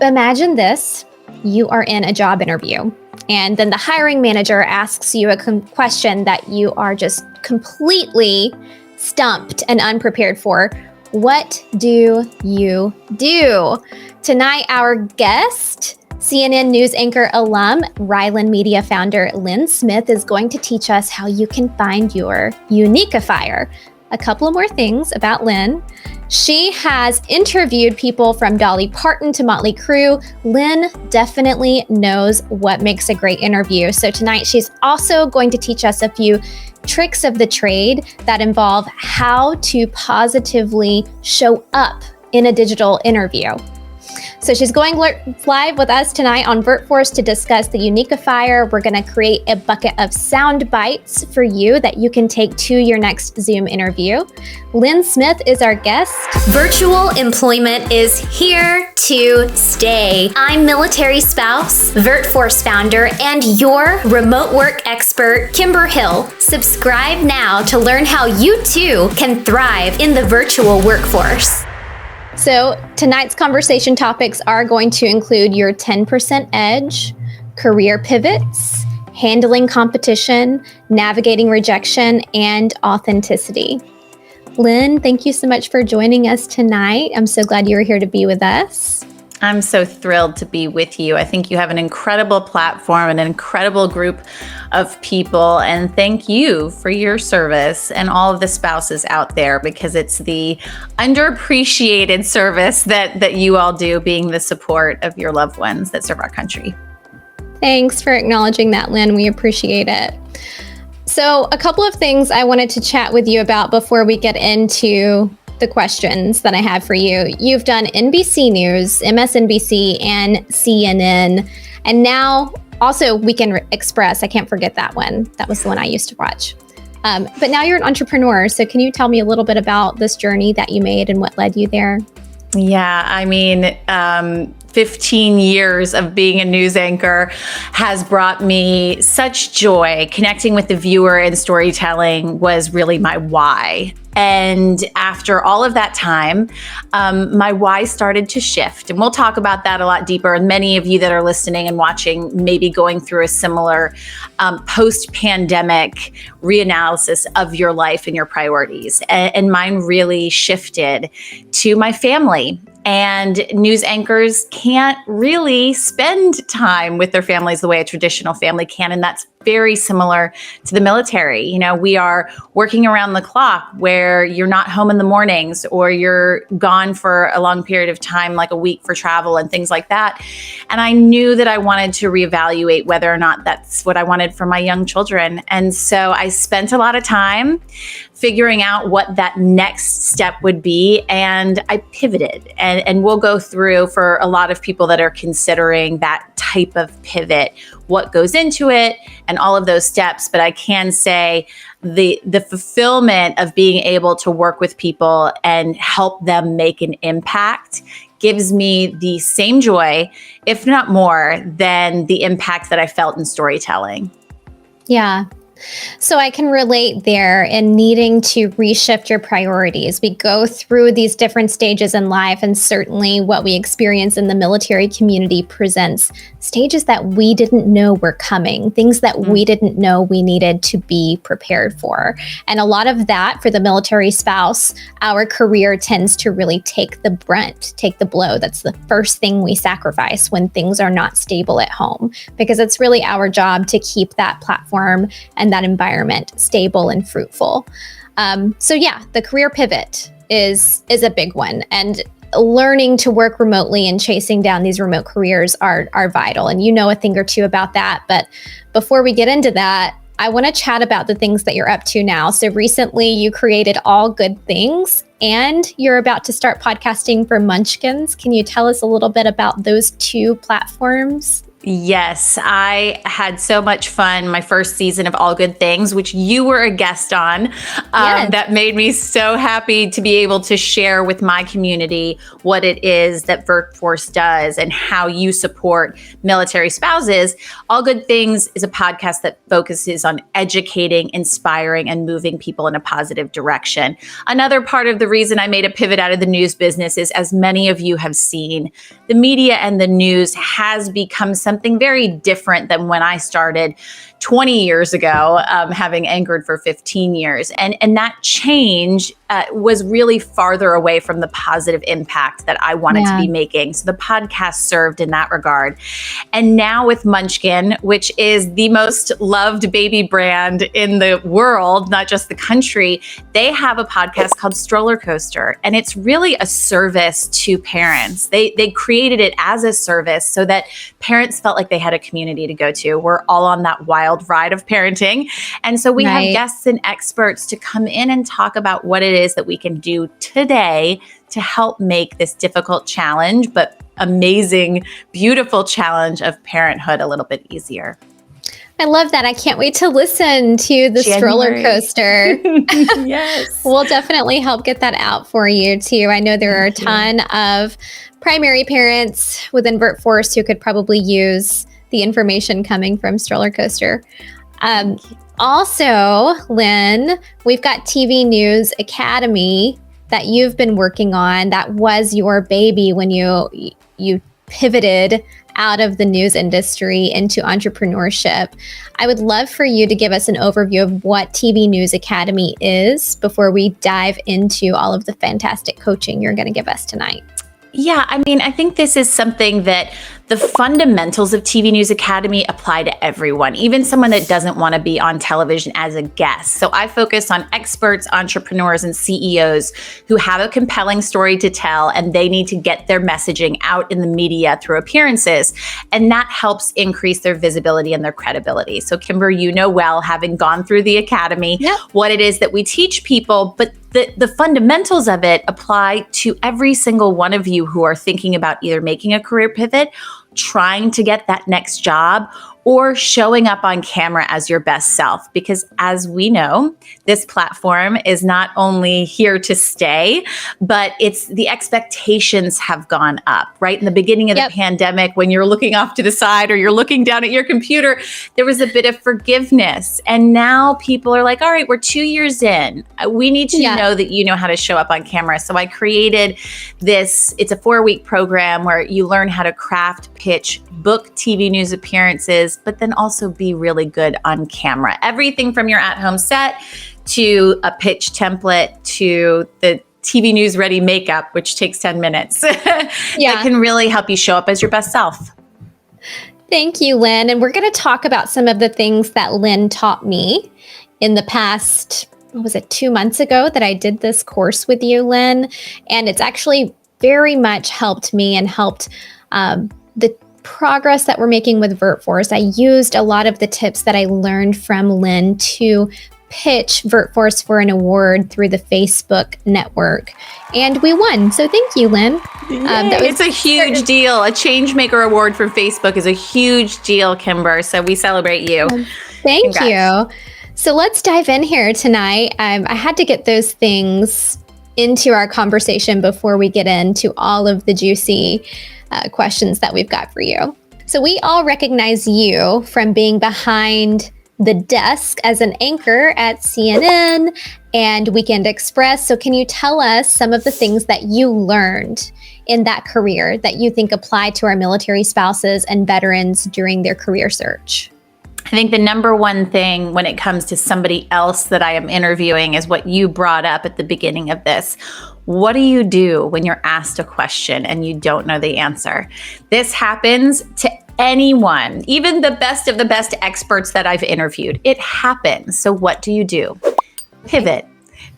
imagine this. You are in a job interview, and then the hiring manager asks you a question that you are just completely stumped and unprepared for. What do you do? Tonight, our guest, CNN News anchor alum, Ryland Media founder Lynn Smith, is going to teach us how you can find your Uniqueifier. A couple of more things about Lynn. She has interviewed people from Dolly Parton to Motley Crue. Lynn definitely knows what makes a great interview. So tonight she's also going to teach us a few tricks of the trade that involve how to positively show up in a digital interview. So she's going live with us tonight on VirtForce to discuss the Uniqueifier. We're going to create a bucket of sound bites for you that you can take to your next Zoom interview. Lynn Smith is our guest. Virtual employment is here to stay. I'm military spouse, VirtForce founder, and your remote work expert, Kimber Hill. Subscribe now to learn how you too can thrive in the virtual workforce. So tonight's conversation topics are going to include your 10% edge, career pivots, handling competition, navigating rejection, and authenticity. Lynn, thank you so much for joining us tonight. I'm so glad you were here to be with us. I'm so thrilled to be with you. I think you have an incredible platform and an incredible group of people. And thank you for your service and all of the spouses out there, because it's the underappreciated service that you all do, being the support of your loved ones that serve our country. Thanks for acknowledging that, Lynn. We appreciate it. So a couple of things I wanted to chat with you about before we get into the questions that I have for you. You've done NBC News, MSNBC, and CNN, and now also Weekend Express. I can't forget that one. That was the one I used to watch. But now you're an entrepreneur. So can you tell me a little bit about this journey that you made and what led you there? Yeah, I mean, 15 years of being a news anchor has brought me such joy. Connecting with the viewer and storytelling was really my why. And after all of that time, my why started to shift. And we'll talk about that a lot deeper. And many of you that are listening and watching may be going through a similar post-pandemic reanalysis of your life and your priorities. And mine really shifted to my family. And news anchors can't really spend time with their families the way a traditional family can. And that's very similar to the military. You know, we are working around the clock where you're not home in the mornings or you're gone for a long period of time, like a week for travel and things like that. And I knew that I wanted to reevaluate whether or not that's what I wanted for my young children. And so I spent a lot of time figuring out what that next step would be. And I pivoted. And we'll go through, for a lot of people that are considering that type of pivot, what goes into it and all of those steps. But I can say the fulfillment of being able to work with people and help them make an impact gives me the same joy, if not more, than the impact that I felt in storytelling. Yeah. So I can relate there in needing to reshift your priorities. We go through these different stages in life, and certainly what we experience in the military community presents stages that we didn't know were coming, things that we didn't know we needed to be prepared for. And a lot of that, for the military spouse, our career tends to really take the brunt, take the blow. That's the first thing we sacrifice when things are not stable at home, because it's really our job to keep that platform and that environment stable and fruitful. So yeah, the career pivot is a big one, and learning to work remotely and chasing down these remote careers are vital. And you know a thing or two about that. But before we get into that, I want to chat about the things that you're up to now. So recently you created All Good Things, and you're about to start podcasting for Munchkins. Can you tell us a little bit about those two platforms? Yes, I had so much fun my first season of All Good Things, which you were a guest on. Yes. That made me so happy to be able to share with my community what it is that VirtForce does and how you support military spouses. All Good Things is a podcast that focuses on educating, inspiring, and moving people in a positive direction. Another part of the reason I made a pivot out of the news business is, as many of you have seen, the media and the news has become something very different than when I started 20 years ago, having anchored for 15 years. And that change was really farther away from the positive impact that I wanted to be making. So the podcast served in that regard. And now with Munchkin, which is the most loved baby brand in the world, not just the country, they have a podcast called Stroller Coaster. And it's really a service to parents. They created it as a service so that parents felt like they had a community to go to. We're all on that wild ride of parenting. And so we have guests and experts to come in and talk about what it is that we can do today to help make this difficult challenge, but amazing, beautiful challenge of parenthood a little bit easier. I love that. I can't wait to listen to the Stroller Coaster. Yes. We'll definitely help get that out for you too. I know there are a ton of primary parents within VirtForce who could probably use the information coming from Stroller Coaster. Also, Lynn, we've got TV News Academy that you've been working on. That was your baby when you pivoted out of the news industry into entrepreneurship. I would love for you to give us an overview of what TV News Academy is before we dive into all of the fantastic coaching you're going to give us tonight. Yeah, I mean, I think this is something that the fundamentals of TV News Academy apply to everyone, even someone that doesn't want to be on television as a guest. So I focus on experts, entrepreneurs, and CEOs who have a compelling story to tell, and they need to get their messaging out in the media through appearances. And that helps increase their visibility and their credibility. So Kimber, you know well, having gone through the academy, what it is that we teach people, but the fundamentals of it apply to every single one of you who are thinking about either making a career pivot, trying to get that next job, or showing up on camera as your best self. Because as we know, this platform is not only here to stay, but it's the expectations have gone up, right? In the beginning of the pandemic, when you're looking off to the side or you're looking down at your computer, there was a bit of forgiveness. And now people are like, all right, we're 2 years in. We need to know that you know how to show up on camera. So I created this, it's a 4-week program where you learn how to craft, pitch, book TV news appearances, but then also be really good on camera. Everything from your at-home set to a pitch template to the TV news ready makeup, which takes 10 minutes. That can really help you show up as your best self. Thank you, Lynn. And we're going to talk about some of the things that Lynn taught me in the past, 2 months ago that I did this course with you, Lynn. And it's actually very much helped me and helped the progress that we're making with VirtForce. I used a lot of the tips that I learned from Lynn to pitch VirtForce for an award through the Facebook network. And we won. So thank you, Lynn. It's a huge deal. A Changemaker Award from Facebook is a huge deal, Kimber. So we celebrate you. Thank you. So let's dive in here tonight. I had to get those things into our conversation before we get into all of the juicy questions that we've got for you. So we all recognize you from being behind the desk as an anchor at CNN and Weekend Express. So can you tell us some of the things that you learned in that career that you think apply to our military spouses and veterans during their career search? I think the number one thing when it comes to somebody else that I am interviewing is what you brought up at the beginning of this. What do you do when you're asked a question and you don't know the answer? This happens to anyone, even the best of the best experts that I've interviewed. It happens. So what do you do? Pivot.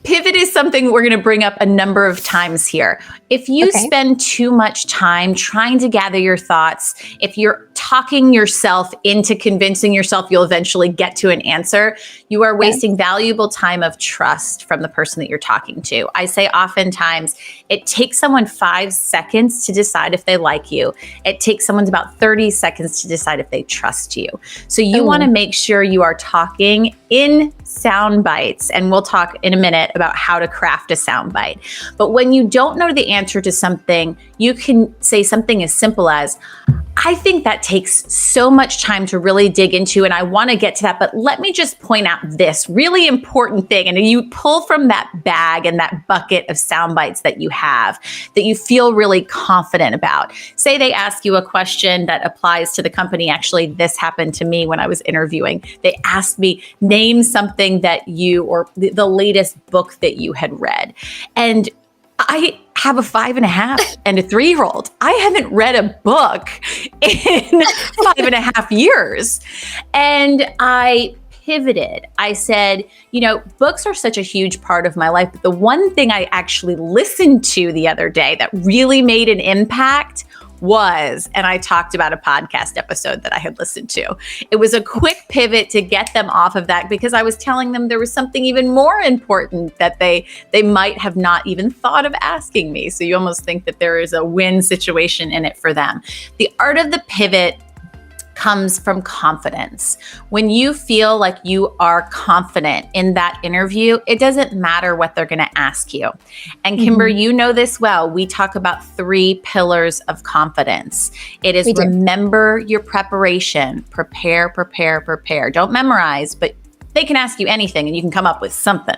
Pivot is something we're going to bring up a number of times here. If you spend too much time trying to gather your thoughts, if you're talking yourself into convincing yourself you'll eventually get to an answer, you are wasting valuable time of trust from the person that you're talking to. I say oftentimes it takes someone 5 seconds to decide if they like you. It takes someone about 30 seconds to decide if they trust you. So you want to make sure you are talking in sound bites, and we'll talk in a minute about how to craft a sound bite. But when you don't know the answer to something, you can say something as simple as, I think that takes so much time to really dig into, and I want to get to that, but let me just point out this really important thing. And you pull from that bag and that bucket of sound bites that you have that you feel really confident about. Say they ask you a question that applies to the company. Actually, this happened to me when I was interviewing. They asked me, name something that you, or the latest book that you had read. And I have a 5.5 and a 3-year-old. I haven't read a book in 5.5 years. And I pivoted. I said, books are such a huge part of my life. But the one thing I actually listened to the other day that really made an impact was, and I talked about a podcast episode that I had listened to. It was a quick pivot to get them off of that because I was telling them there was something even more important that they might have not even thought of asking me. So you almost think that there is a win situation in it for them. The art of the pivot comes from confidence. When you feel like you are confident in that interview, it doesn't matter what they're going to ask you. And Kimber, you know this well. We talk about 3 pillars of confidence. It is remember your preparation, prepare, prepare, prepare. Don't memorize, but they can ask you anything and you can come up with something.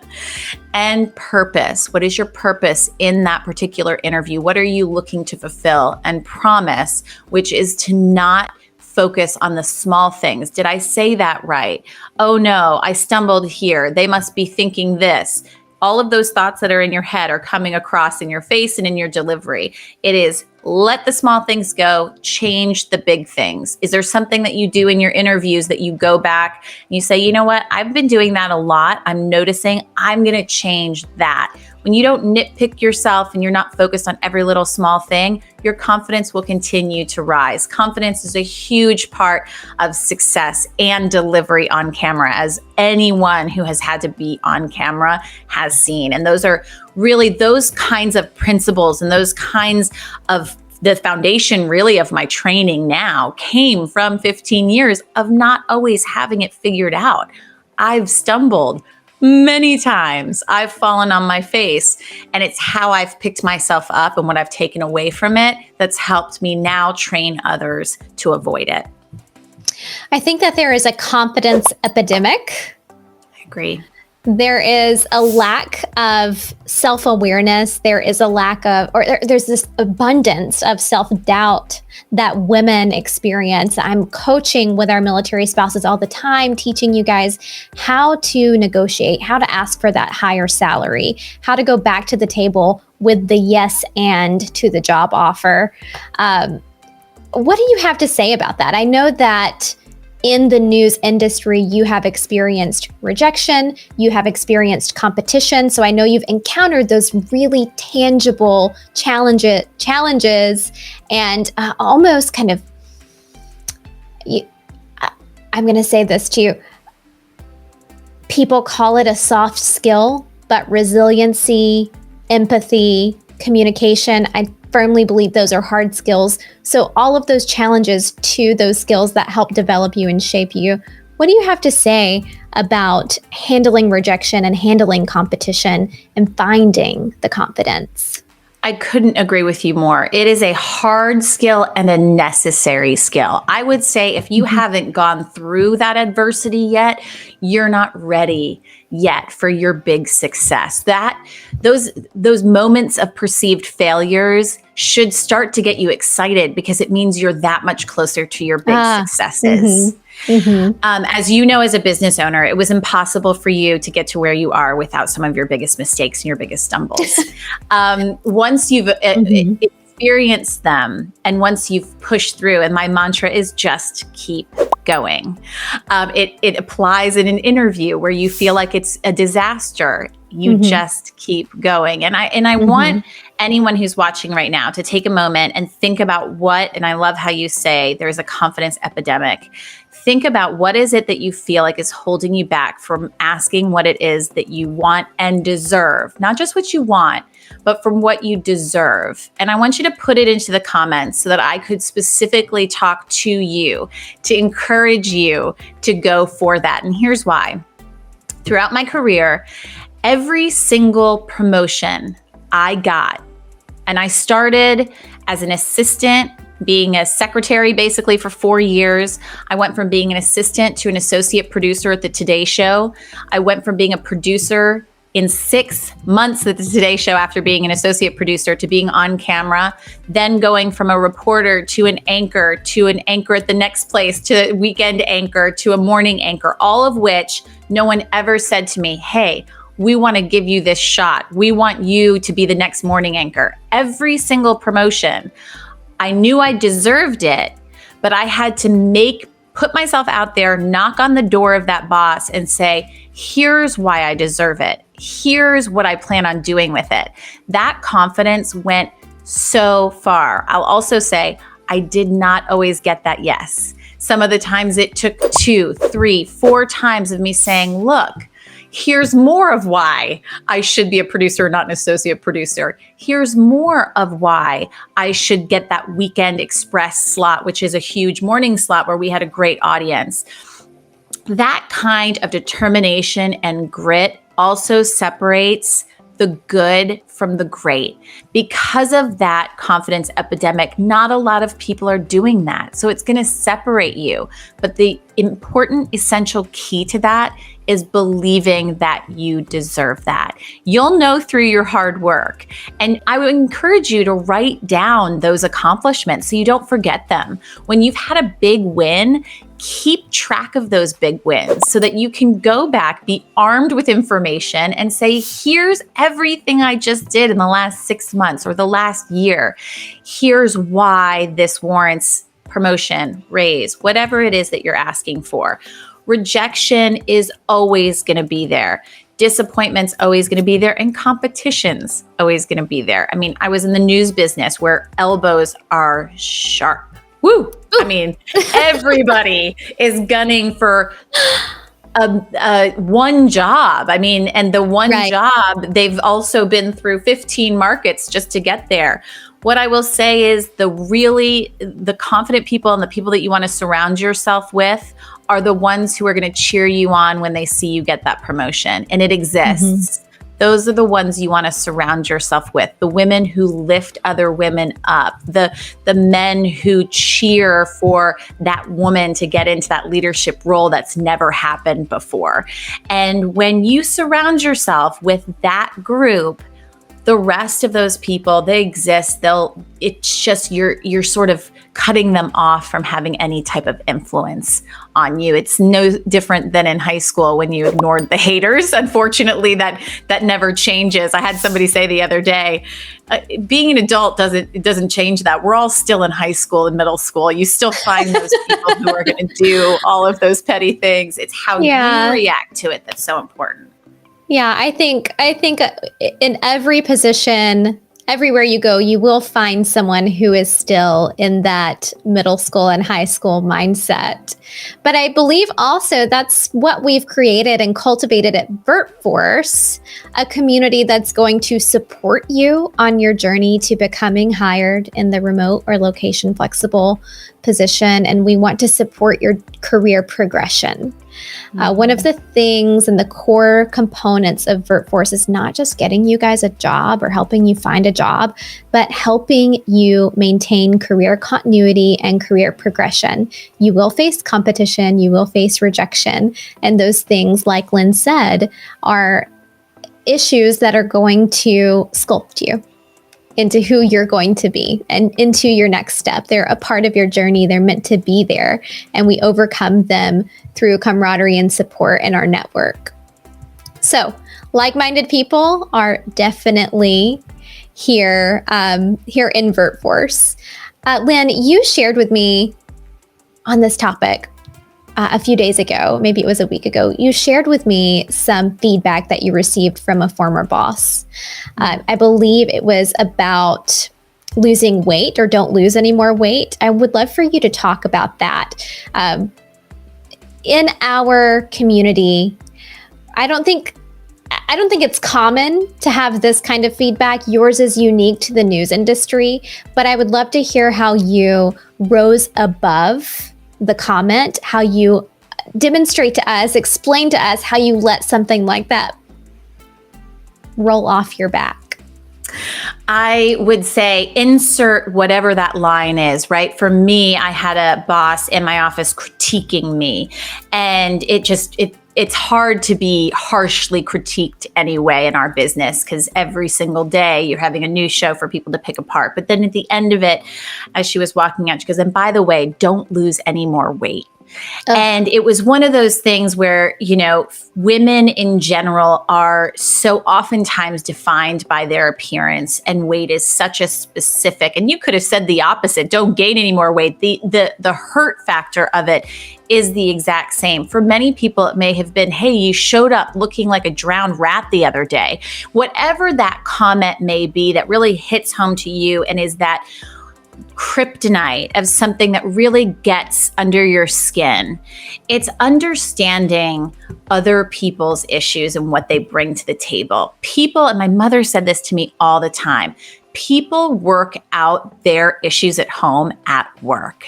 And purpose. What is your purpose in that particular interview? What are you looking to fulfill? And promise, which is to not focus on the small things. Did I say that right? Oh no, I stumbled here. They must be thinking this. All of those thoughts that are in your head are coming across in your face and in your delivery. It is let the small things go, change the big things. Is there something that you do in your interviews that you go back and you say, you know what? I've been doing that a lot. I'm noticing I'm going to change that. When you don't nitpick yourself and you're not focused on every little small thing, your confidence will continue to rise. Confidence is a huge part of success and delivery on camera, as anyone who has had to be on camera has seen. And those are really those kinds of principles and those kinds of the foundation really of my training now came from 15 years of not always having it figured out. I've stumbled many times. I've fallen on my face, and it's how I've picked myself up and what I've taken away from it that's helped me now train others to avoid it. I think that there is a confidence epidemic. I agree. There is a lack of self-awareness. There is a lack of, there's this abundance of self-doubt that women experience. I'm coaching with our military spouses all the time, teaching you guys how to negotiate, how to ask for that higher salary, how to go back to the table with the yes and to the job offer. What do you have to say about that? I know that in the news industry, you have experienced rejection, you have experienced competition. So I know you've encountered those really tangible challenges and almost kind of, I'm going to say this to you, people call it a soft skill, but resiliency, empathy, communication, I firmly believe those are hard skills. So all of those challenges to those skills that help develop you and shape you. What do you have to say about handling rejection and handling competition and finding the confidence? I couldn't agree with you more. It is a hard skill and a necessary skill. I would say if you haven't gone through that adversity yet, you're not ready yet for your big success. Those moments of perceived failures should start to get you excited because it means you're that much closer to your big successes. As you know, as a business owner, it was impossible for you to get to where you are without some of your biggest mistakes and your biggest stumbles. Once you've experienced them and once you've pushed through, and my mantra is just keep going. It applies in an interview where you feel like it's a disaster. You just keep going. And I want anyone who's watching right now to take a moment and think about and I love how you say there's a confidence epidemic. Think about what is it that you feel like is holding you back from asking what it is that you want and deserve, not just what you want, but from what you deserve. And I want you to put it into the comments so that I could specifically talk to you, to encourage you to go for that. And here's why. Throughout my career, every single promotion I got, and I started as an assistant, being a secretary basically for 4 years. I went from being an assistant to an associate producer at the Today Show. I went from being a producer in 6 months at the Today Show after being an associate producer to being on camera, then going from a reporter to an anchor at the next place, to a weekend anchor, to a morning anchor, all of which no one ever said to me, hey, we want to give you this shot. We want you to be the next morning anchor. Every single promotion, I knew I deserved it, but I had to put myself out there, knock on the door of that boss and say, here's why I deserve it. Here's what I plan on doing with it. That confidence went so far. I'll also say I did not always get that yes. Some of the times it took 2, 3, 4 times of me saying, look, here's more of why I should be a producer, not an associate producer. Here's more of why I should get that Weekend Express slot, which is a huge morning slot where we had a great audience. That kind of determination and grit also separates the good from the great. Because of that confidence epidemic, not a lot of people are doing that. So it's going to separate you. But the important, essential key to that is believing that you deserve that. You'll know through your hard work. And I would encourage you to write down those accomplishments so you don't forget them. When you've had a big win, keep track of those big wins so that you can go back, be armed with information and say, here's everything I just did in the last 6 months or the last year. Here's why this warrants promotion, raise, whatever it is that you're asking for. Rejection is always going to be there. Disappointment's always going to be there, and competition's always going to be there. I mean, I was in the news business where elbows are sharp. Woo! I mean, everybody is gunning for one job. I mean, and the one job, they've also been through 15 markets just to get there. What I will say is the confident people and the people that you want to surround yourself with are the ones who are going to cheer you on when they see you get that promotion. And it exists. Those are the ones you want to surround yourself with. The women who lift other women up, the men who cheer for that woman to get into that leadership role that's never happened before. And when you surround yourself with that group, the rest of those people, they exist. It's just you're sort of cutting them off from having any type of influence on you. It's no different than in high school when you ignored the haters. Unfortunately, that never changes. I had somebody say the other day, being an adult doesn't change that. We're all still in high school and middle school. You still find those people who are going to do all of those petty things. It's how you react to it that's so important. Yeah, I think in every position, everywhere you go, you will find someone who is still in that middle school and high school mindset. But I believe also that's what we've created and cultivated at VirtForce, a community that's going to support you on your journey to becoming hired in the remote or location flexible position. And we want to support your career progression. One of the things and the core components of VirtForce is not just getting you guys a job or helping you find a job, but helping you maintain career continuity and career progression. You will face competition, you will face rejection, and those things, like Lynn said, are issues that are going to sculpt you into who you're going to be and into your next step. They're a part of your journey. They're meant to be there. And we overcome them through camaraderie and support in our network. So like-minded people are definitely here in VirtForce. Lynn, you shared with me on this topic a few days ago, maybe it was a week ago, you shared with me some feedback that you received from a former boss. I believe it was about losing weight or don't lose any more weight. I would love for you to talk about that. In our community, I don't think it's common to have this kind of feedback. Yours is unique to the news industry, but I would love to hear how you rose above the comment, how you demonstrate to us, explain to us how you let something like that roll off your back. I would say insert whatever that line is, right? For me, I had a boss in my office critiquing me, and it's hard to be harshly critiqued anyway in our business, because every single day you're having a new show for people to pick apart. But then at the end of it, as she was walking out, she goes, and by the way, don't lose any more weight. And it was one of those things where, women in general are so oftentimes defined by their appearance, and weight is such a specific, and you could have said the opposite, don't gain any more weight. The hurt factor of it is the exact same. For many people, it may have been, hey, you showed up looking like a drowned rat the other day. Whatever that comment may be that really hits home to you and is that kryptonite of something that really gets under your skin. It's understanding other people's issues and what they bring to the table. People, and my mother said this to me all the time, people work out their issues at home at work.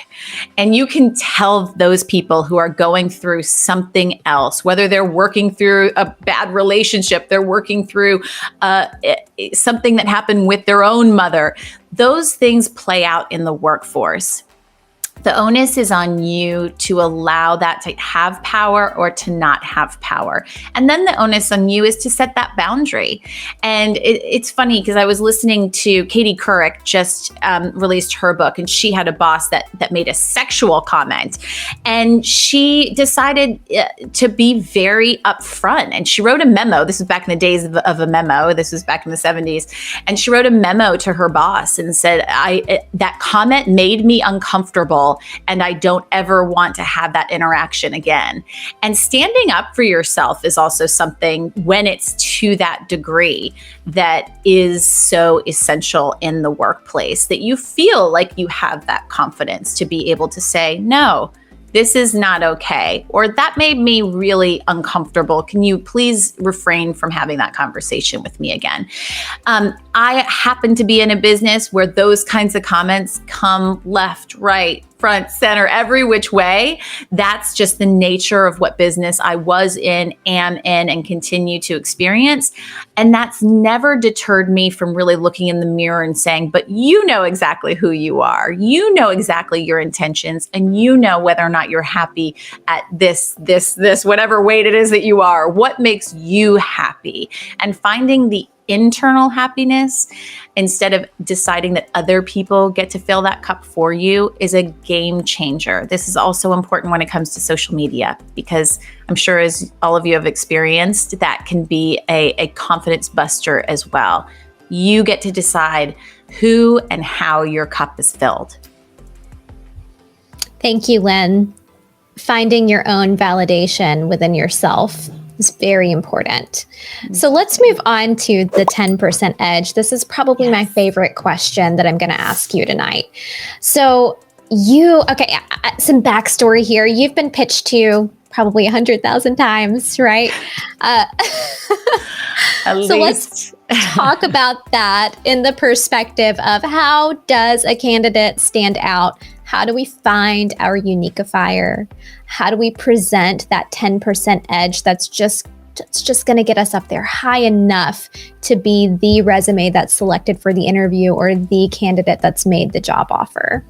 And you can tell those people who are going through something else, whether they're working through a bad relationship, they're working through something that happened with their own mother. Those things play out in the workforce. The onus is on you to allow that to have power or to not have power. And then the onus on you is to set that boundary. And it's funny because I was listening to Katie Couric just released her book, and she had a boss that made a sexual comment. And she decided to be very upfront. And she wrote a memo. This was back in the days of a memo. This was back in the 70s. And she wrote a memo to her boss and said, that comment made me uncomfortable, and I don't ever want to have that interaction again. And standing up for yourself is also something, when it's to that degree, that is so essential in the workplace, that you feel like you have that confidence to be able to say, no, this is not okay, or that made me really uncomfortable. Can you please refrain from having that conversation with me again? I happen to be in a business where those kinds of comments come left, right, front, center, every which way. That's just the nature of what business I was in, am in, and continue to experience. And that's never deterred me from really looking in the mirror and saying, but you know exactly who you are. You know exactly your intentions, and you know whether or not you're happy at this, whatever weight it is that you are. What makes you happy? And finding the internal happiness instead of deciding that other people get to fill that cup for you is a game changer. This is also important when it comes to social media, because I'm sure, as all of you have experienced, that can be a confidence buster as well. You get to decide who and how your cup is filled. Thank you, Lynn. Finding your own validation within yourself is very important. So let's move on to the 10% edge. This is probably my favorite question that I'm going to ask you tonight. So some backstory here. You've been pitched to probably 100,000 times, right? So let's talk about that in the perspective of, how does a candidate stand out? How do we find our Uniqueifier? How do we present that 10% edge that's just going to get us up there high enough to be the resume that's selected for the interview or the candidate that's made the job offer?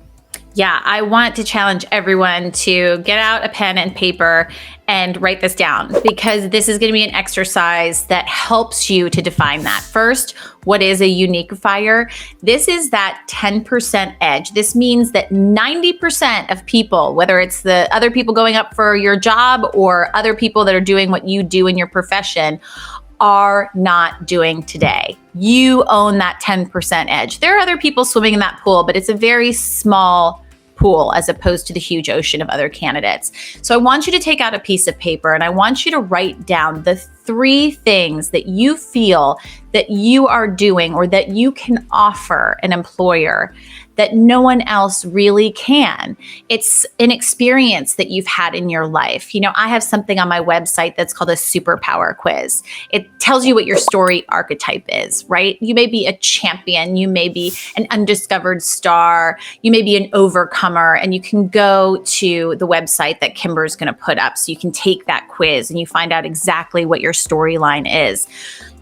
Yeah, I want to challenge everyone to get out a pen and paper and write this down, because this is going to be an exercise that helps you to define that. First, what is a Uniqueifier? This is that 10% edge. This means that 90% of people, whether it's the other people going up for your job or other people that are doing what you do in your profession, are not doing today. You own that 10% edge. There are other people swimming in that pool, but it's a very small pool as opposed to the huge ocean of other candidates. So I want you to take out a piece of paper and I want you to write down the 3 things that you feel that you are doing or that you can offer an employer that no one else really can. It's an experience that you've had in your life. You know, I have something on my website that's called a superpower quiz. It tells you what your story archetype is, right? You may be a champion, you may be an undiscovered star, you may be an overcomer, and you can go to the website that Kimber's going to put up so you can take that quiz and you find out exactly what your storyline is.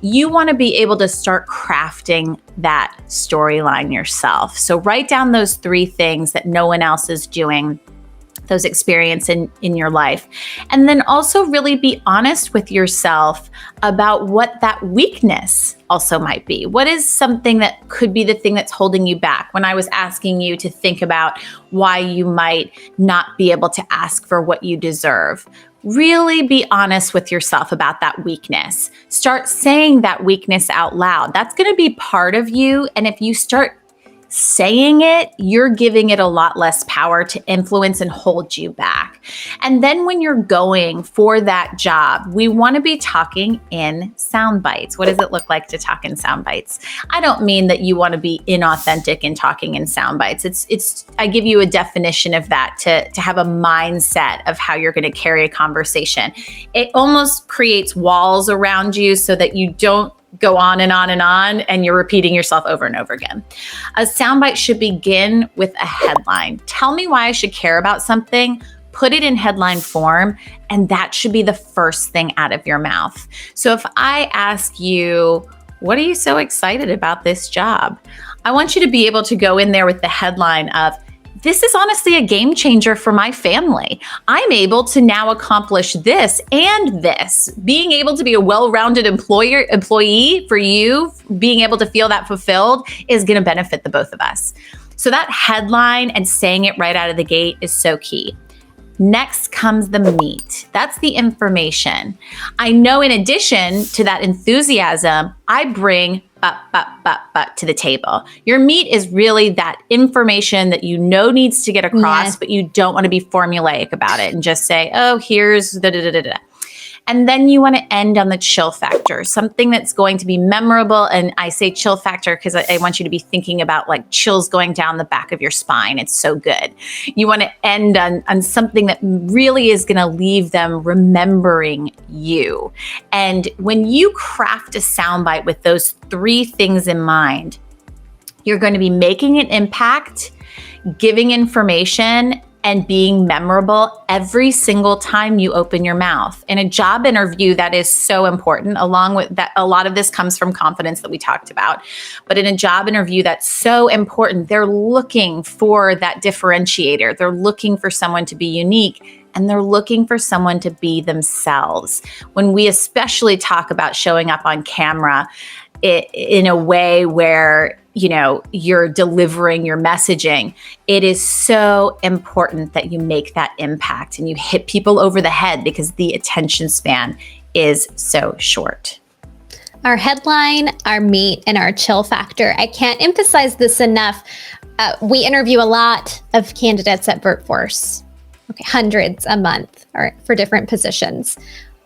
You want to be able to start crafting that storyline yourself. So write down those 3 things that no one else is doing, those experiences in your life. And then also really be honest with yourself about what that weakness also might be. What is something that could be the thing that's holding you back? When I was asking you to think about why you might not be able to ask for what you deserve, really be honest with yourself about that weakness. Start saying that weakness out loud. That's going to be part of you. And if you start saying it, you're giving it a lot less power to influence and hold you back. And then when you're going for that job, we want to be talking in sound bites. What does it look like to talk in sound bites? I don't mean that you want to be inauthentic in talking in sound bites. It's I give you a definition of that to have a mindset of how you're going to carry a conversation. It almost creates walls around you so that you don't go on and on and on, and you're repeating yourself over and over again. A soundbite should begin with a headline. Tell me why I should care about something, put it in headline form, and that should be the first thing out of your mouth. So if I ask you, what are you so excited about this job? I want you to be able to go in there with the headline of, this is honestly a game changer for my family. I'm able to now accomplish this and this. Being able to be a well-rounded employee for you, being able to feel that fulfilled is going to benefit the both of us. So that headline and saying it right out of the gate is so key. Next comes the meat. That's the information. I know in addition to that enthusiasm, I bring but to the table. Your meat is really that information that you know needs to get across, but you don't want to be formulaic about it and just say, oh, here's da-da-da-da-da. And then you want to end on the chill factor, something that's going to be memorable. And I say chill factor because I want you to be thinking about like chills going down the back of your spine. It's so good. You want to end on something that really is going to leave them remembering you. And when you craft a soundbite with those 3 things in mind, you're going to be making an impact, giving information, and being memorable every single time you open your mouth. In a job interview, that is so important. Along with that, a lot of this comes from confidence that we talked about. But in a job interview, that's so important. They're looking for that differentiator. They're looking for someone to be unique, and they're looking for someone to be themselves. When we especially talk about showing up on camera in a way where, you know, you're delivering your messaging, it is so important that you make that impact and you hit people over the head because the attention span is so short. Our headline, our meat, and our chill factor. I can't emphasize this enough. We interview a lot of candidates at VirtForce, hundreds a month for different positions.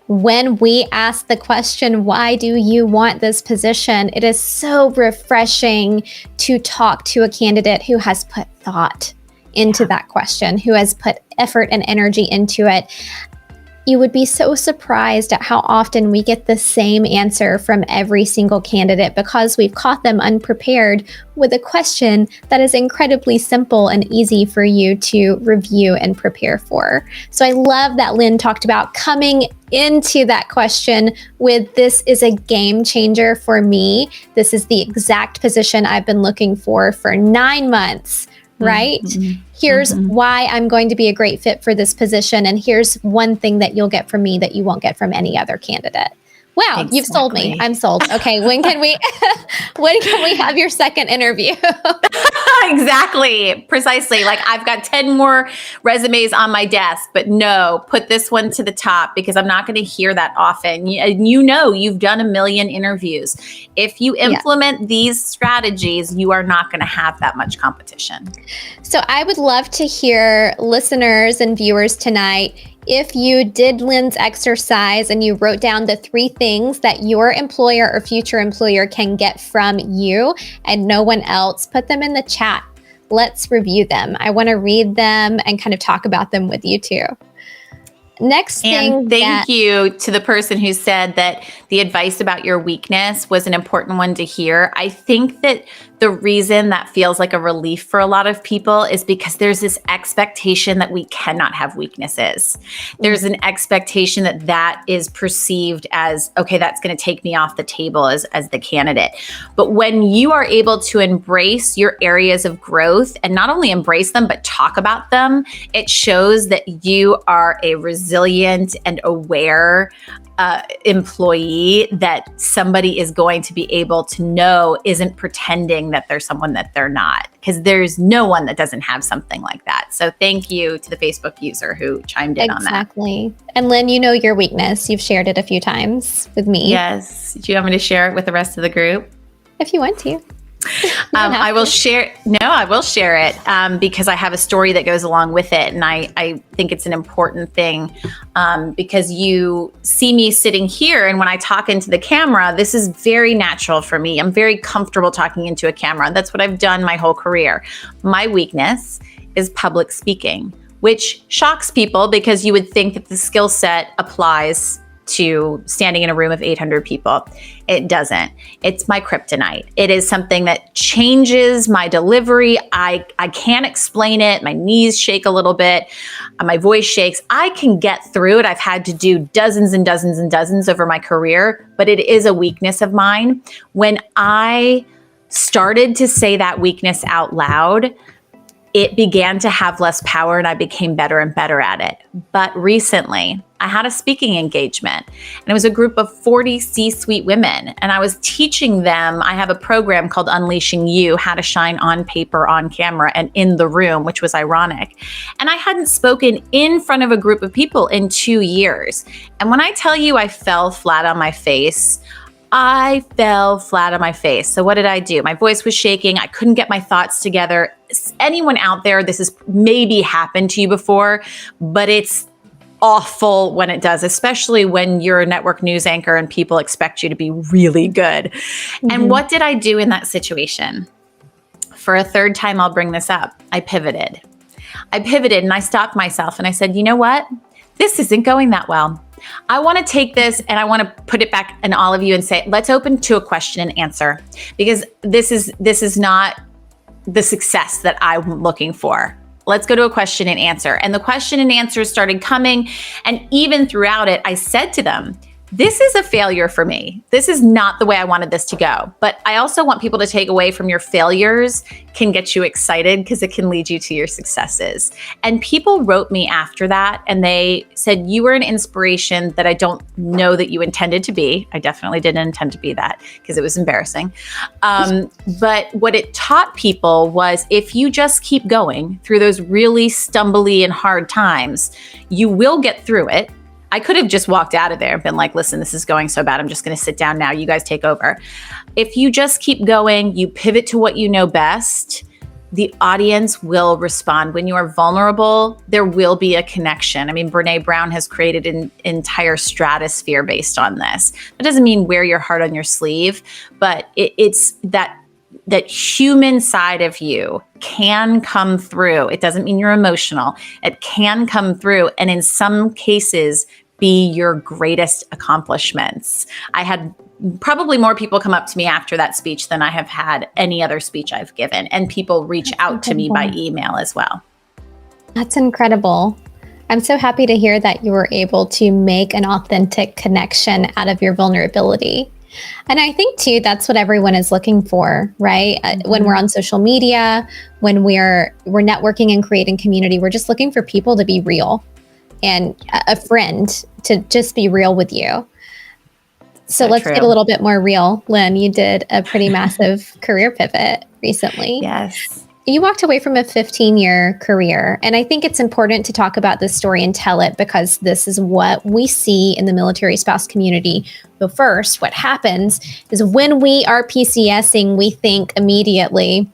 When we ask the question, why do you want this position? It is so refreshing to talk to a candidate who has put thought into that question, who has put effort and energy into it. You would be so surprised at how often we get the same answer from every single candidate because we've caught them unprepared with a question that is incredibly simple and easy for you to review and prepare for. So I love that Lynn talked about coming into that question with, this is a game changer for me. This is the exact position I've been looking for 9 months. Right? Mm-hmm. Here's why I'm going to be a great fit for this position. And here's one thing that you'll get from me that you won't get from any other candidate. Wow, you've sold me. Exactly. I'm sold. Okay, when can we have your second interview? Exactly. Precisely. Like I've got 10 more resumes on my desk, but no, put this one to the top because I'm not going to hear that often. You've done a million interviews. If you implement these strategies, you are not going to have that much competition. So I would love to hear listeners and viewers tonight, if you did Lynn's exercise and you wrote down the 3 things that your employer or future employer can get from you and no one else, put them in the chat. Let's review them. I want to read them and kind of talk about them with you too. Next thing. And thank you to the person who said that the advice about your weakness was an important one to hear. I think that the reason that feels like a relief for a lot of people is because there's this expectation that we cannot have weaknesses. There's an expectation that that is perceived as, okay, that's going to take me off the table as the candidate. But when you are able to embrace your areas of growth and not only embrace them, but talk about them, it shows that you are a resilient and aware employee that somebody is going to be able to know isn't pretending that they're someone that they're not, because there's no one that doesn't have something like that. So thank you to the Facebook user who chimed in on that. Exactly. And Lynn, you know your weakness. You've shared it a few times with me. Yes. Do you want me to share it with the rest of the group? If you want to. I will share. No, I will share it because I have a story that goes along with it. And I think it's an important thing because you see me sitting here. And when I talk into the camera, this is very natural for me. I'm very comfortable talking into a camera. That's what I've done my whole career. My weakness is public speaking, which shocks people because you would think that the skill set applies to standing in a room of 800 people. It doesn't. It's my kryptonite. It is something that changes my delivery. I can't explain it. My knees shake a little bit. My voice shakes. I can get through it. I've had to do dozens and dozens and dozens over my career, but it is a weakness of mine. When I started to say that weakness out loud, it began to have less power and I became better and better at it. But recently, I had a speaking engagement and it was a group of 40 C-suite women. And I was teaching them, I have a program called Unleashing You, how to shine on paper, on camera, and in the room, which was ironic. And I hadn't spoken in front of a group of people in 2 years. And when I tell you I fell flat on my face, I fell flat on my face. So what did I do? My voice was shaking. I couldn't get my thoughts together. Anyone out there, this has maybe happened to you before, but it's awful when it does, especially when you're a network news anchor and people expect you to be really good. Mm-hmm. And what did I do in that situation? For a third time, I'll bring this up. I pivoted and I stopped myself and I said, you know what? This isn't going that well. I want to take this and I want to put it back in all of you and say, let's open to a question and answer, because this is not the success that I'm looking for. Let's go to a question and answer. And the question and answers started coming. And even throughout it, I said to them, this is a failure for me. This is not the way I wanted this to go. But I also want people to take away from your failures can get you excited because it can lead you to your successes. And people wrote me after that and they said, you were an inspiration that I don't know that you intended to be. I definitely didn't intend to be that because it was embarrassing. But what it taught people was if you just keep going through those really stumbly and hard times, you will get through it. I could have just walked out of there and been like, listen, this is going so bad. I'm just going to sit down now. You guys take over. If you just keep going, you pivot to what you know best, the audience will respond. When you are vulnerable, there will be a connection. I mean, Brene Brown has created an entire stratosphere based on this. That doesn't mean wear your heart on your sleeve, but it's that human side of you can come through. It doesn't mean you're emotional. It can come through. And in some cases, be your greatest accomplishments. I had probably more people come up to me after that speech than I have had any other speech I've given. And people reach out to me by email as well. That's incredible. I'm so happy to hear that you were able to make an authentic connection out of your vulnerability. And I think too, that's what everyone is looking for, right? When we're on social media, when we're networking and creating community, we're just looking for people to be real and a friend to just be real with you. So let's get a little bit more real. Lynn, you did a pretty massive career pivot recently. Yes. You walked away from a 15-year career. And I think it's important to talk about this story and tell it because this is what we see in the military spouse community. But first, what happens is when we are PCSing, we think immediately,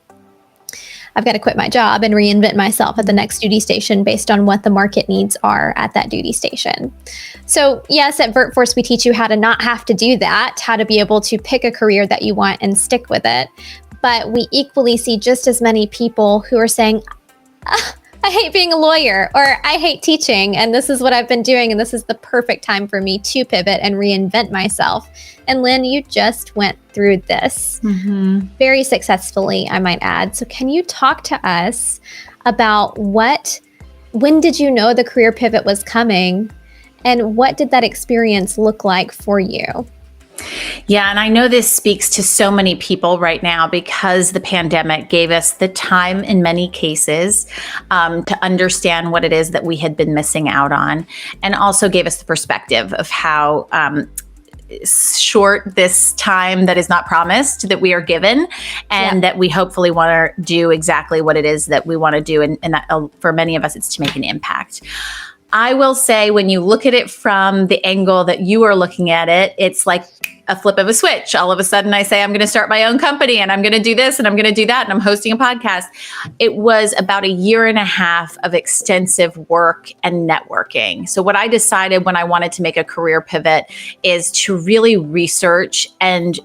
I've got to quit my job and reinvent myself at the next duty station based on what the market needs are at that duty station. So yes, at VirtForce, we teach you how to not have to do that, how to be able to pick a career that you want and stick with it. But we equally see just as many people who are saying, I hate being a lawyer, or I hate teaching, and this is what I've been doing, and this is the perfect time for me to pivot and reinvent myself. And Lynn, you just went through this very successfully, I might add. So can you talk to us about when did you know the career pivot was coming, and what did that experience look like for you? Yeah, and I know this speaks to so many people right now because the pandemic gave us the time in many cases to understand what it is that we had been missing out on, and also gave us the perspective of how short this time that is not promised that we are given, and that we hopefully want to do exactly what it is that we want to do. And that, for many of us, it's to make an impact. I will say, when you look at it from the angle that you are looking at it, it's like a flip of a switch. All of a sudden I say, I'm going to start my own company and I'm going to do this and I'm going to do that. And I'm hosting a podcast. It was about a year and a half of extensive work and networking. So what I decided when I wanted to make a career pivot is to really research and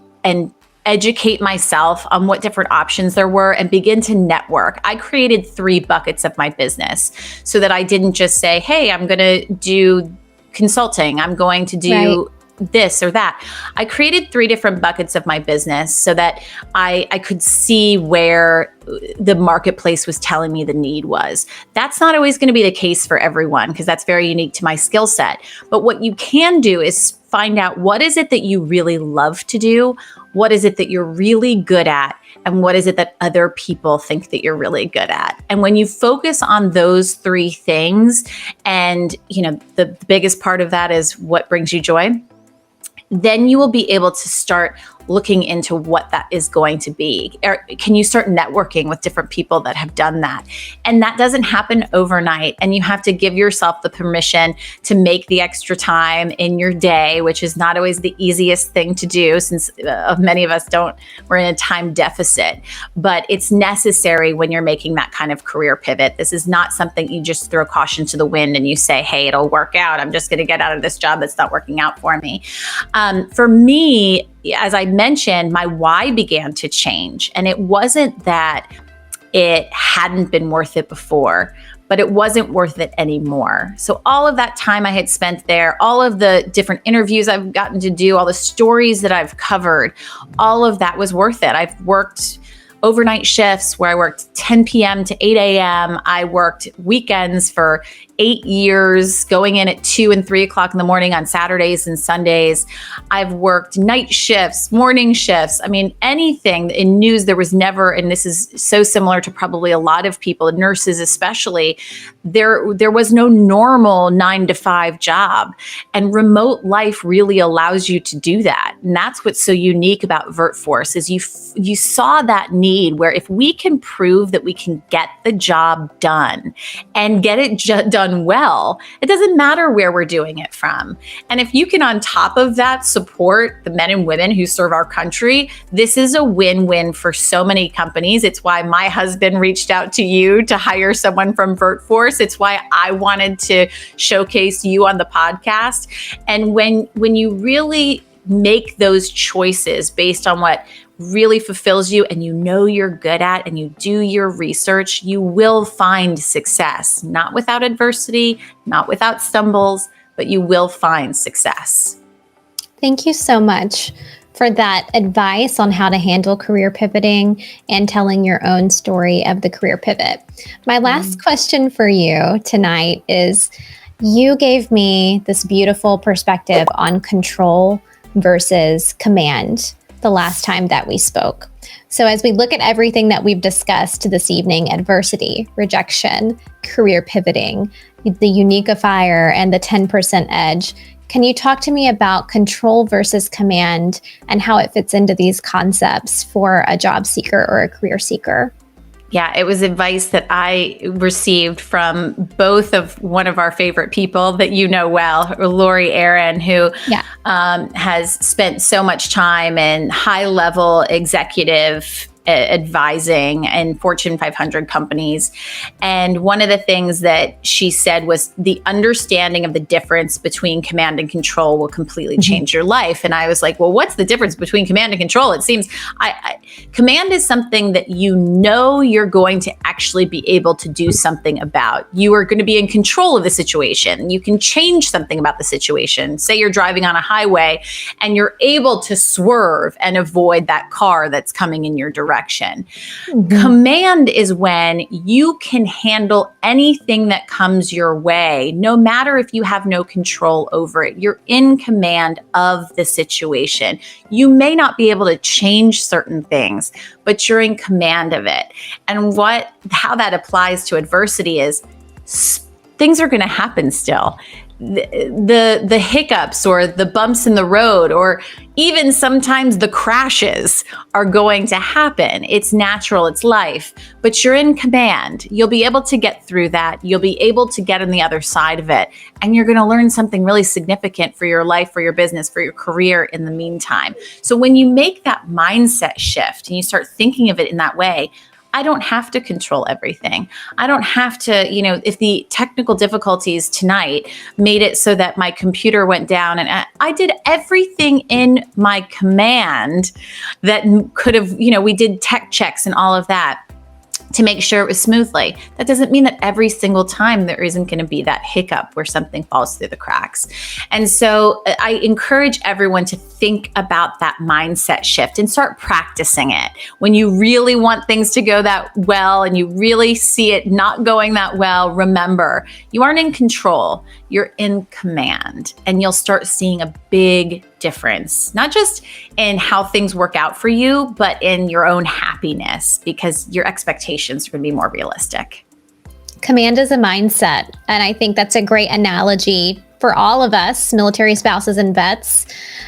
educate myself on what different options there were and begin to network. I created 3 buckets of my business so that I didn't just say, hey, I'm going to do consulting. I'm going to do this or that. I created 3 different buckets of my business so that I could see where the marketplace was telling me the need was. That's not always going to be the case for everyone because that's very unique to my skill set. But what you can do is find out, what is it that you really love to do? What is it that you're really good at? And what is it that other people think that you're really good at? And when you focus on those 3 things, and the biggest part of that is what brings you joy, then you will be able to start looking into what that is going to be. Or can you start networking with different people that have done that? And that doesn't happen overnight. And you have to give yourself the permission to make the extra time in your day, which is not always the easiest thing to do since many of us we're in a time deficit. But it's necessary when you're making that kind of career pivot. This is not something you just throw caution to the wind and you say, hey, it'll work out. I'm just going to get out of this job that's not working out for me. For me, as I mentioned, my why began to change. And it wasn't that it hadn't been worth it before, but it wasn't worth it anymore. So all of that time I had spent there, all of the different interviews I've gotten to do, all the stories that I've covered, all of that was worth it. I've worked overnight shifts where I worked 10 p.m. to 8 a.m. I worked weekends for 8 years, going in at 2 and 3 o'clock in the morning on Saturdays and Sundays. I've worked night shifts, morning shifts. I mean, anything in news, there was never, and this is so similar to probably a lot of people, nurses especially, there was no normal 9-to-5 job. And remote life really allows you to do that. And that's what's so unique about VirtForce is you saw that need where if we can prove that we can get the job done and get it done well, it doesn't matter where we're doing it from. And if you can, on top of that, support the men and women who serve our country, this is a win-win for so many companies. It's why my husband reached out to you to hire someone from VirtForce. It's why I wanted to showcase you on the podcast. And when you really make those choices based on what really fulfills you and you know you're good at and you do your research, you will find success, not without adversity, not without stumbles, but you will find success. Thank you so much for that advice on how to handle career pivoting and telling your own story of the career pivot. My last question for you tonight is, you gave me this beautiful perspective on control versus command the last time that we spoke. So as we look at everything that we've discussed this evening, adversity, rejection, career pivoting, the Uniqueifier, and the 10% edge, Can you talk to me about control versus command and how it fits into these concepts for a job seeker or a career seeker? Yeah, it was advice that I received from both of one of our favorite people that you know well, Lori Aaron, who has spent so much time in high-level executive advising in Fortune 500 companies. And one of the things that she said was the understanding of the difference between command and control will completely change your life. And I was like, well, what's the difference between command and control? It seems command is something that you know you're going to actually be able to do something about. You are going to be in control of the situation. You can change something about the situation. Say you're driving on a highway and you're able to swerve and avoid that car that's coming in your direction. Command is when you can handle anything that comes your way, no matter if you have no control over it. You're in command of the situation. You may not be able to change certain things, but you're in command of it. And how that applies to adversity is things are going to happen still. The hiccups or the bumps in the road, or even sometimes the crashes are going to happen. It's natural, it's life, but you're in command. You'll be able to get through that. You'll be able to get on the other side of it. And you're going to learn something really significant for your life, for your business, for your career in the meantime. So when you make that mindset shift and you start thinking of it in that way, I don't have to control everything. I don't have to, if the technical difficulties tonight made it so that my computer went down and I did everything in my command that could have, we did tech checks and all of that to make sure it was smoothly. That doesn't mean that every single time there isn't going to be that hiccup where something falls through the cracks. And so I encourage everyone to think about that mindset shift and start practicing it. When you really want things to go that well and you really see it not going that well, remember, you aren't in control, you're in command, and you'll start seeing a big difference, not just in how things work out for you, but in your own happiness, because your expectations are going to be more realistic. Command is a mindset. And I think that's a great analogy for all of us, military spouses and vets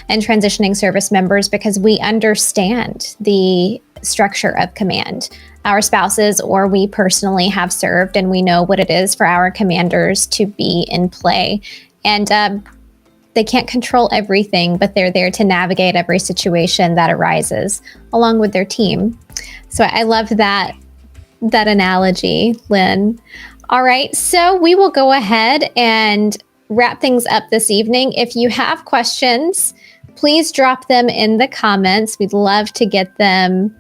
and transitioning service members, because we understand the structure of command. Our spouses or we personally have served, and we know what it is for our commanders to be in play. And they can't control everything, but they're there to navigate every situation that arises along with their team. So I love that analogy, Lynn. All right, so we will go ahead and wrap things up this evening. If you have questions, please drop them in the comments. We'd love to get them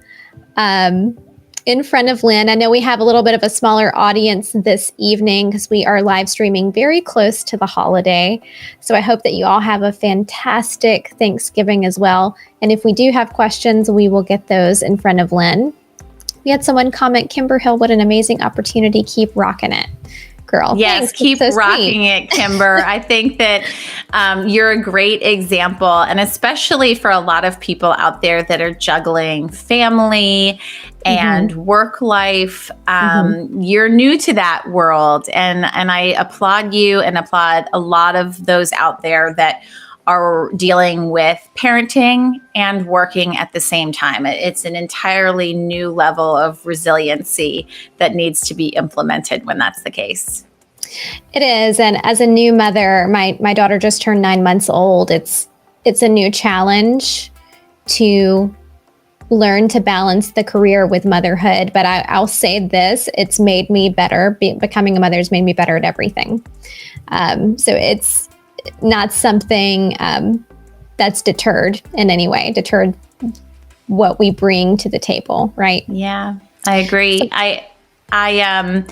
in front of Lynn. I know we have a little bit of a smaller audience this evening because we are live streaming very close to the holiday. So I hope that you all have a fantastic Thanksgiving as well. And if we do have questions, we will get those in front of Lynn. We had someone comment, Kimber Hill, what an amazing opportunity. Keep rocking it. Girl. Yes, thanks. keep rocking it, Kimber. I think that you're a great example, and especially for a lot of people out there that are juggling family and work life. You're new to that world, and I applaud you and applaud a lot of those out there that are dealing with parenting and working at the same time. It's an entirely new level of resiliency that needs to be implemented when that's the case. It is. And as a new mother, my daughter just turned 9 months old. It's a new challenge to learn to balance the career with motherhood. But I'll say this, it's made me better. Becoming a mother has made me better at everything. So it's not something that's deterred in any way, deterred what we bring to the table, right? Yeah, I agree. So, I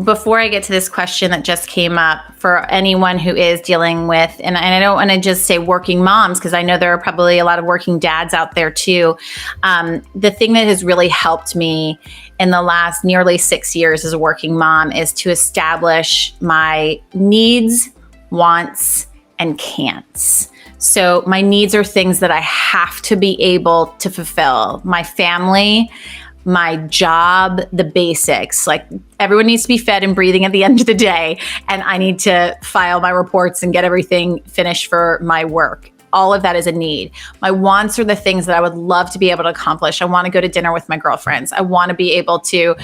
before I get to this question that just came up, for anyone who is dealing with, and I don't want to just say working moms, because I know there are probably a lot of working dads out there too. The thing that has really helped me in the last nearly 6 years as a working mom is to establish my needs, wants, and can'ts. So my needs are things that I have to be able to fulfill. My family, my job, the basics. Like everyone needs to be fed and breathing at the end of the day. And I need to file my reports and get everything finished for my work. All of that is a need. My wants are the things that I would love to be able to accomplish. I want to go to dinner with my girlfriends. I want to be able to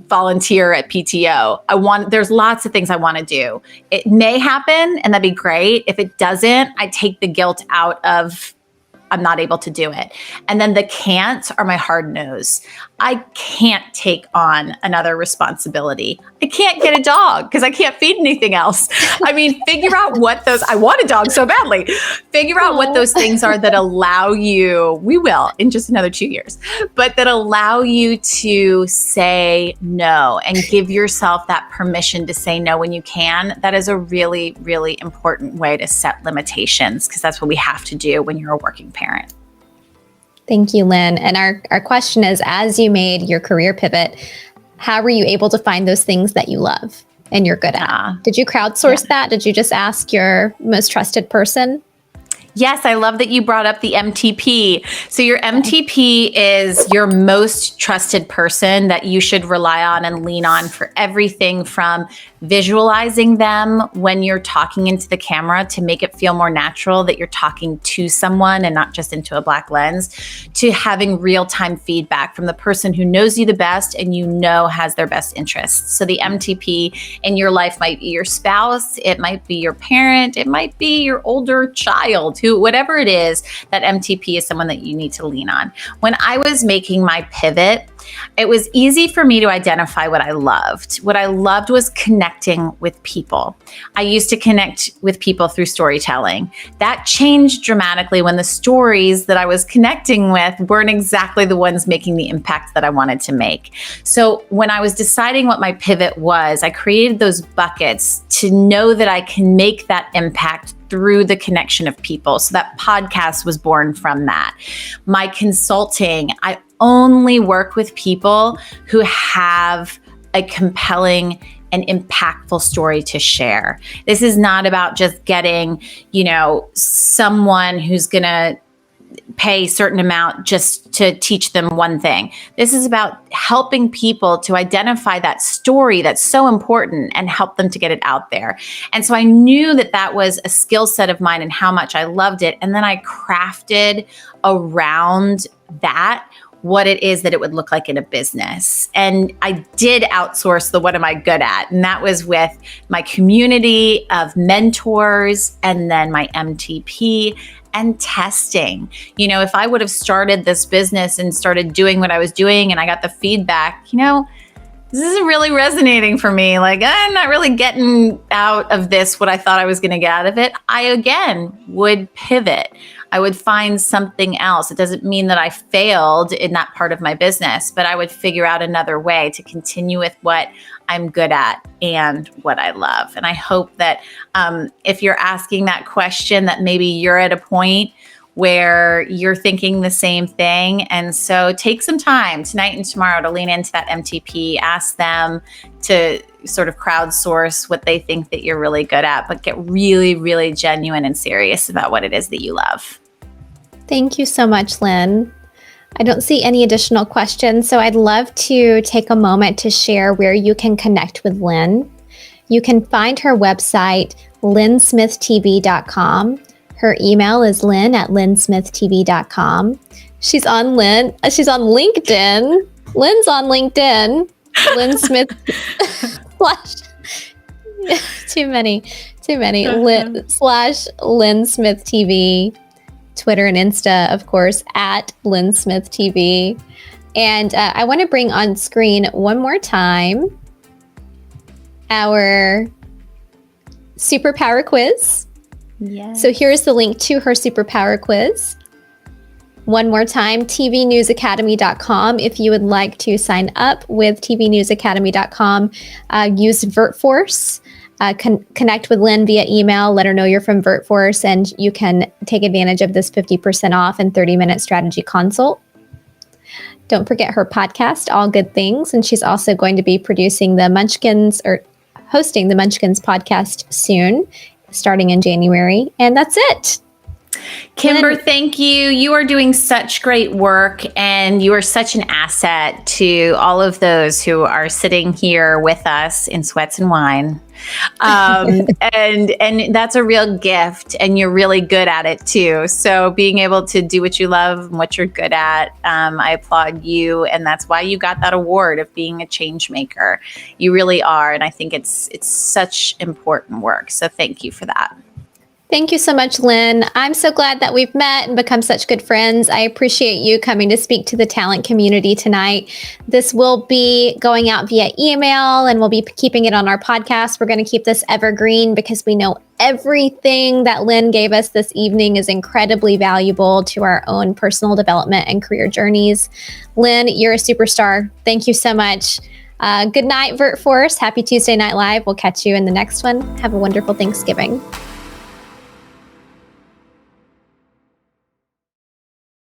volunteer at PTO. There's lots of things I want to do. It may happen and that'd be great. If it doesn't, I take the guilt out of I'm not able to do it. And then the can'ts are my hard no's. I can't take on another responsibility. I can't get a dog because I can't feed anything else. I mean, figure out what I want a dog so badly. Figure out what those things are that allow you, we will in just another 2 years, but that allow you to say no and give yourself that permission to say no when you can. That is a really, really important way to set limitations because that's what we have to do when you're a working parent. Thank you, Lynn. And our question is, as you made your career pivot, how were you able to find those things that you love and you're good at? Did you crowdsource that? Did you just ask your most trusted person? Yes, I love that you brought up the MTP. So your MTP is your most trusted person that you should rely on and lean on for everything from visualizing them when you're talking into the camera to make it feel more natural that you're talking to someone and not just into a black lens, to having real-time feedback from the person who knows you the best and you know has their best interests. So the MTP in your life might be your spouse, it might be your parent, it might be your older child, whatever it is, that MTP is someone that you need to lean on. When I was making my pivot, it was easy for me to identify what I loved. What I loved was connecting with people. I used to connect with people through storytelling. That changed dramatically when the stories that I was connecting with weren't exactly the ones making the impact that I wanted to make. So when I was deciding what my pivot was, I created those buckets to know that I can make that impact through the connection of people. So that podcast was born from that. My consulting, I only work with people who have a compelling and impactful story to share. This is not about just getting, someone who's going to pay a certain amount just to teach them one thing. This is about helping people to identify that story that's so important and help them to get it out there. And so I knew that that was a skill set of mine and how much I loved it. And then I crafted around that what it is that it would look like in a business. And I did outsource the what am I good at? And that was with my community of mentors and then my MTP and testing. If I would have started this business and started doing what I was doing and I got the feedback, this isn't really resonating for me. Like, I'm not really getting out of this what I thought I was going to get out of it. I, again, would pivot. I would find something else. It doesn't mean that I failed in that part of my business, but I would figure out another way to continue with what I'm good at and what I love. And I hope that if you're asking that question, that maybe you're at a point where you're thinking the same thing. And so take some time tonight and tomorrow to lean into that MTP, ask them to sort of crowdsource what they think that you're really good at, but get really, really genuine and serious about what it is that you love. Thank you so much, Lynn. I don't see any additional questions, so I'd love to take a moment to share where you can connect with Lynn. You can find her website, lynnsmithtv.com. Her email is lynn@lynnsmithtv.com. She's on LinkedIn. Lynn's on LinkedIn. Lynn Smith too many. Lynn Smith TV. Twitter and Insta, of course, @Lynn Smith TV. And I want to bring on screen one more time our superpower quiz. Yes. So here's the link to her superpower quiz. One more time, tvnewsacademy.com. If you would like to sign up with tvnewsacademy.com, use VirtForce. Connect with Lynn via email. Let her know you're from VirtForce, and you can take advantage of this 50% off and 30-minute strategy consult. Don't forget her podcast, All Good Things, and she's also going to be producing the Munchkins, or hosting the Munchkins podcast soon, starting in January. And that's it. Kimber, Lynn- thank you. You are doing such great work, and you are such an asset to all of those who are sitting here with us in sweats and wine. And that's a real gift, and you're really good at it too. So being able to do what you love and what you're good at, I applaud you, and that's why you got that award of being a change maker. You really are, and I think it's such important work. So thank you for that. Thank you so much, Lynn. I'm so glad that we've met and become such good friends. I appreciate you coming to speak to the talent community tonight. This will be going out via email, and we'll be keeping it on our podcast. We're going to keep this evergreen because we know everything that Lynn gave us this evening is incredibly valuable to our own personal development and career journeys. Lynn, you're a superstar. Thank you so much. Good night, VirtForce. Happy Tuesday Night Live. We'll catch you in the next one. Have a wonderful Thanksgiving.